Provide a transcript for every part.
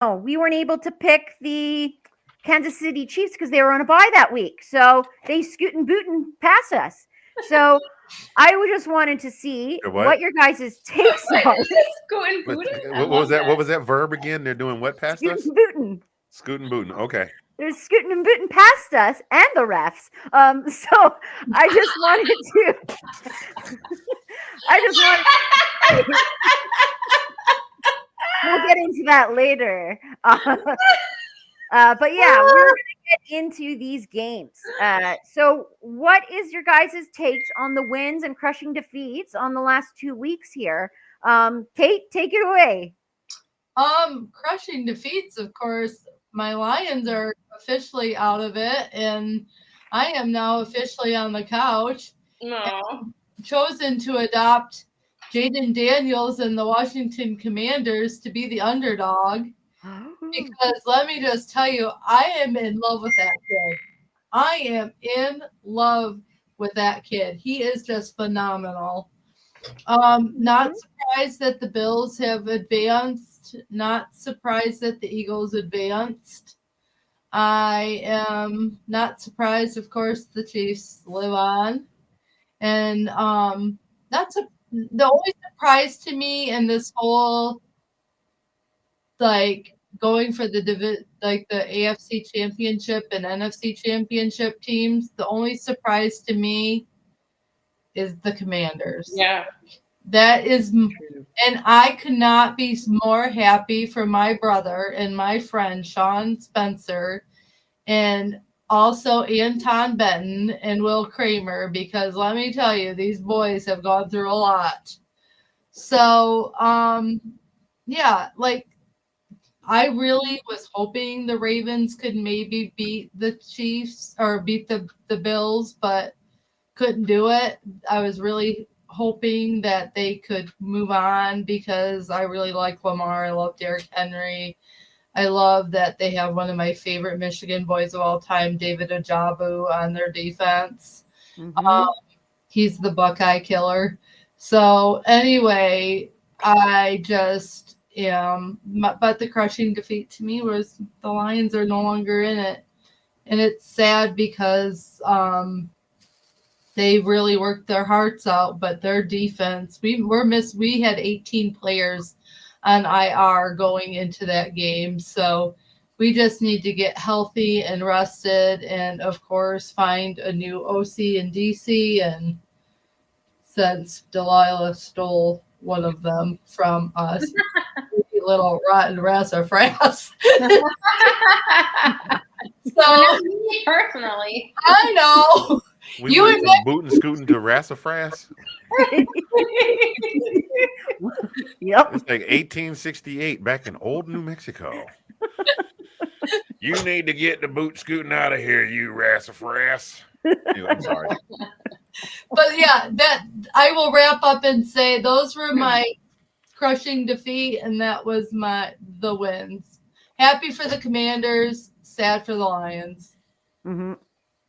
No, we weren't able to pick the Kansas City Chiefs because they were on a bye that week. So they scootin' bootin' past us. So I just wanted to see what What? your guys' takes are. Scooting What, booting. I what love was that? that. What was that verb again? They're doing what past us? Scootin' bootin'. Scooting booting. Okay. They're scooting and booting past us and the refs. So I just wanted to. I just wanted. We'll get into that later. But yeah, we're gonna get into these games. So what is your guys' takes on the wins and crushing defeats on the last 2 weeks here? Kate, take it away. Crushing defeats, of course. My Lions are officially out of it, and I am now officially on the couch. No. Chosen to adopt Jaden Daniels and the Washington Commanders to be the underdog. Because let me just tell you, I am in love with that kid. I am in love with that kid. He is just phenomenal. Not surprised that the Bills have advanced. Not surprised that the Eagles advanced. I am not surprised, of course, the Chiefs live on. And that's the only surprise to me in this whole like going for the AFC Championship and NFC Championship teams. The only surprise to me is the Commanders. Yeah. That is, and I could not be more happy for my brother and my friend Sean Spencer, and also Anton Benton and Will Kramer, because let me tell you, these boys have gone through a lot. So, yeah, like I really was hoping the Ravens could maybe beat the Chiefs or beat the Bills, but couldn't do it. I was really hoping that they could move on because I really like Lamar. I love Derrick Henry. I love that they have one of my favorite Michigan boys of all time, David Ajabu, on their defense. He's the Buckeye killer. So anyway, I just but the crushing defeat to me was the Lions are no longer in it, and it's sad because they really worked their hearts out, but their defense, we had 18 players on IR going into that game. So we just need to get healthy and rested and of course find a new OC in DC. And since Delilah stole one of them from us, little rotten sassafras. So me personally. I know. We went from booting scooting to rassafras. Yep. It's like 1868 back in old New Mexico. You need to get the boot scooting out of here, you rassafras. Anyway, I'm sorry. But yeah, that I will wrap up and say those were my crushing defeat, and that was the wins. Happy for the Commanders, sad for the Lions. Mm-hmm.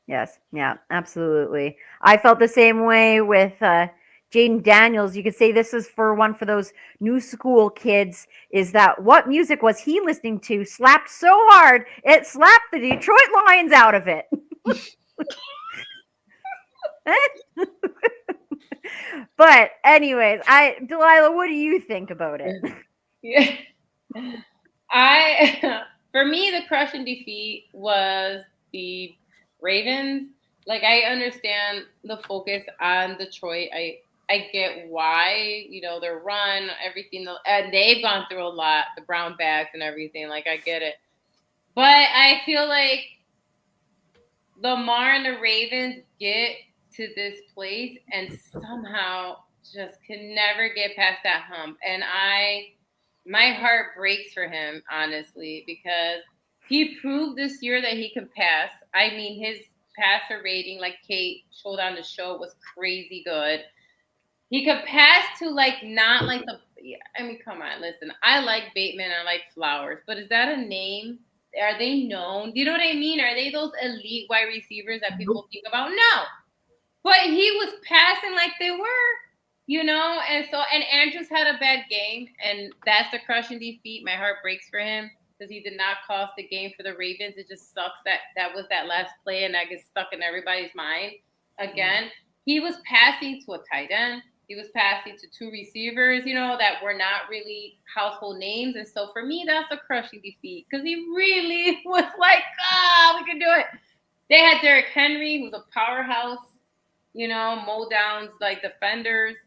Yes, yeah, absolutely. I felt the same way with Jaden Daniels. You could say this is for those new school kids. Is that what music was he listening to? Slapped so hard it slapped the Detroit Lions out of it. But anyways, Delilah, what do you think about it? Yeah. For me, the crushing defeat was the Ravens. Like, I understand the focus on Detroit. I get why, their run, everything, and they've gone through a lot, the brown bags and everything. Like, I get it. But I feel like Lamar and the Ravens get to this place and somehow just can never get past that hump. And my heart breaks for him, honestly, because he proved this year that he can pass. I mean, his passer rating, like Kate showed on the show, was crazy good. He could pass to not like come on, listen. I like Bateman, I like Flowers, but is that a name? Are they known? Do you know what I mean? Are they those elite wide receivers that people think about? No. But he was passing like they were, and Andrews had a bad game, and that's the crushing defeat. My heart breaks for him. because he did not cost the game for the Ravens. It just sucks that was that last play, and that gets stuck in everybody's mind. Again, he was passing to a tight end. He was passing to two receivers, that were not really household names. And so for me, that's a crushing defeat because he really was like, we can do it. They had Derrick Henry, who's a powerhouse, mow downs like defenders.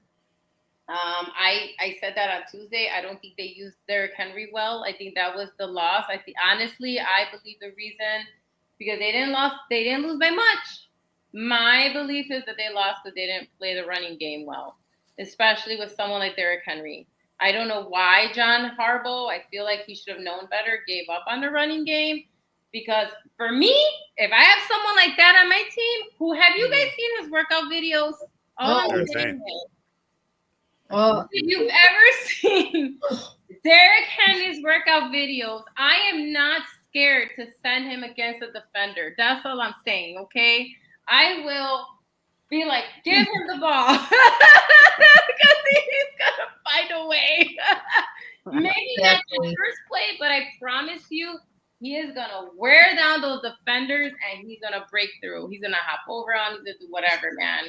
I said that on Tuesday. I don't think they used Derrick Henry well. I think that was the loss. I believe the reason because they didn't lose by much. My belief is that they lost because they didn't play the running game well, especially with someone like Derrick Henry. I don't know why John Harbaugh, I feel like he should have known better, gave up on the running game. Because for me, if I have someone like that on my team, have you guys seen his workout videos? All I'm saying is, if you've ever seen Derrick Henry's workout videos, I am not scared to send him against a defender. That's all I'm saying, okay? I will be like, give him the ball. Because he's going to find a way. Maybe not the first play, but I promise you, he is going to wear down those defenders and he's going to break through. He's going to hop over on, he's going to do whatever, man.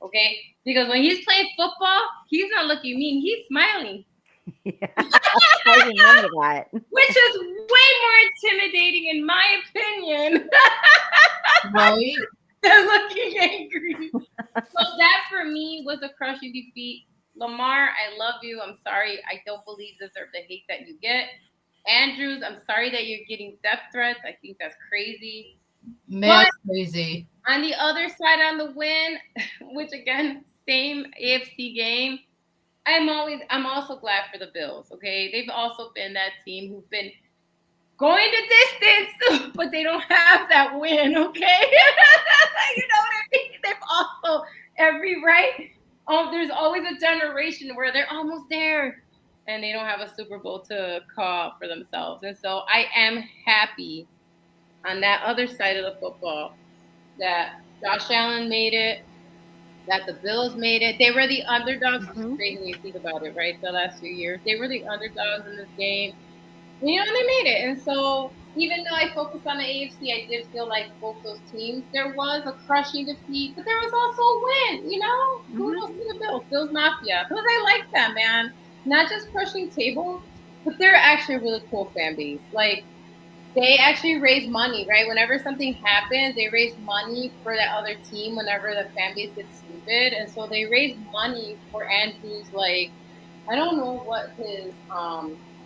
Okay? Because when he's playing football, he's not looking mean. He's smiling. Yeah, I remember that. Which is way more intimidating, in my opinion. Right? Than looking angry. So that for me was a crushing defeat. Lamar, I love you. I'm sorry. I don't believe you deserve the hate that you get. Andrews, I'm sorry that you're getting death threats. I think that's crazy. That's crazy. On the other side, on the win, which again, same AFC game, I'm also glad for the Bills. Okay, they've also been that team who've been going the distance, but they don't have that win. Okay, you know what I mean? They've also every right. There's always a generation where they're almost there, and they don't have a Super Bowl to call for themselves. And so I am happy on that other side of the football that Josh Allen made it, that the Bills made it. They were the underdogs. Which is crazy when you think about it, right? The last few years, they were the underdogs in this game. And they made it. And so even though I focused on the AFC, I did feel like both those teams, there was a crushing defeat, but there was also a win, Kudos to the Bills, Bills Mafia. Because I like them, man. Not just crushing tables, but they're actually a really cool fan base. Like, they actually raise money, right? Whenever something happens, they raise money for that other team whenever the fan base gets stupid. And so they raise money for Andrew's, like, I don't know what his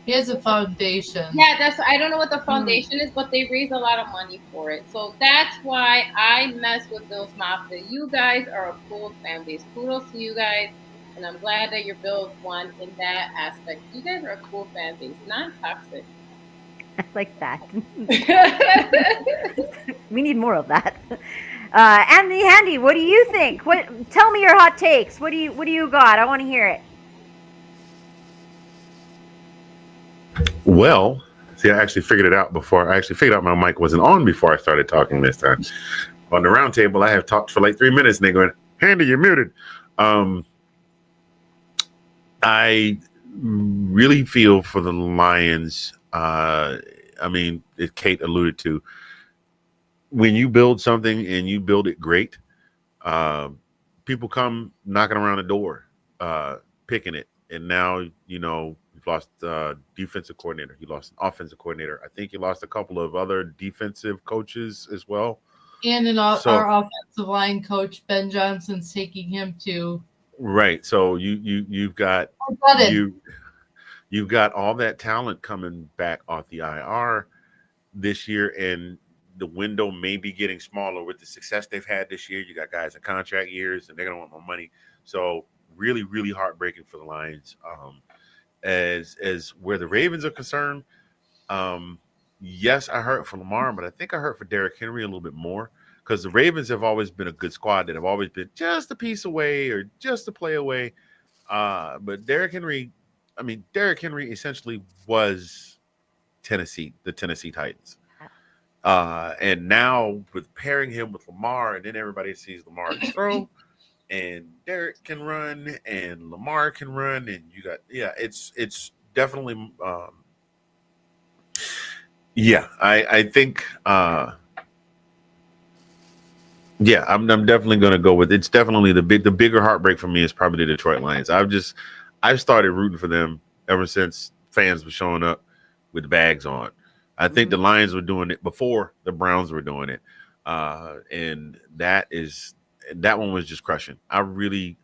he has a foundation. Yeah, I don't know what the foundation is, but they raise a lot of money for it. So that's why I mess with Bills Mafia. You guys are a cool fan base. Kudos to you guys. And I'm glad that your Bills won in that aspect. You guys are a cool fan base, not toxic. I like that. We need more of that. Anthony Handy, what do you think? Tell me your hot takes. What do you got? I want to hear it. Well, see, I actually figured it out before. I actually figured out my mic wasn't on before I started talking this time. On the round table, I have talked for like 3 minutes, and they're going, Handy, you're muted. I really feel for the Lions. Kate alluded to, when you build something and you build it great, people come knocking around the door, picking it. And now, you've lost a defensive coordinator. You lost an offensive coordinator. I think you lost a couple of other defensive coaches as well. And our offensive line coach, Ben Johnson's taking him to. Right. So you've got you've got all that talent coming back off the IR this year, and the window may be getting smaller with the success they've had this year. You got guys in contract years, and they're gonna want more money. So really, really heartbreaking for the Lions. As where the Ravens are concerned, yes, I hurt for Lamar, but I think I hurt for Derrick Henry a little bit more, because the Ravens have always been a good squad that have always been just a piece away or just a play away. But Derrick Henry essentially was the Tennessee Titans. And now with pairing him with Lamar, and then everybody sees Lamar throw, and Derrick can run, and Lamar can run, and it's definitely Yeah, I think yeah, I'm definitely gonna go with it's definitely the bigger heartbreak for me is probably the Detroit Lions. I've started rooting for them ever since fans were showing up with the bags on. I think the Mhm. Lions were doing it before the Browns were doing it. And that one was just crushing. I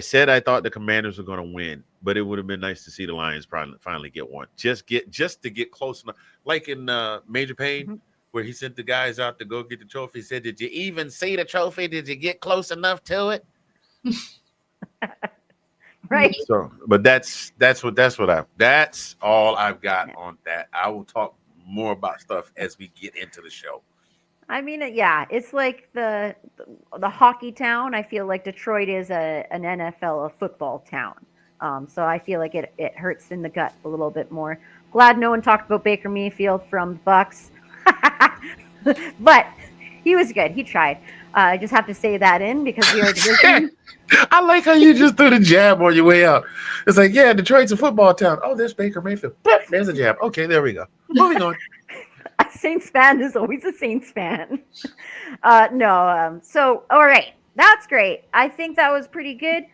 said I thought the Commanders were going to win, but it would have been nice to see the Lions probably finally get one. Just to get close enough, like in Major Payne, Mhm. where he sent the guys out to go get the trophy. He said, "Did you even see the trophy? Did you get close enough to it?" Right. So, but that's all I've got Yeah. on that. I will talk more about stuff as we get into the show. I mean, yeah, it's like the hockey town. I feel like Detroit is an NFL, a football town. So I feel like it hurts in the gut a little bit more. Glad no one talked about Baker Mayfield from the Bucks, but he was good. He tried. I just have to say that in because we are division. I like how you just threw the jab on your way out. It's like, yeah, Detroit's a football town. Oh, there's Baker Mayfield. There's a jab. Okay, there we go. Moving on. A Saints fan is always a Saints fan. No, so all right, that's great. I think that was pretty good.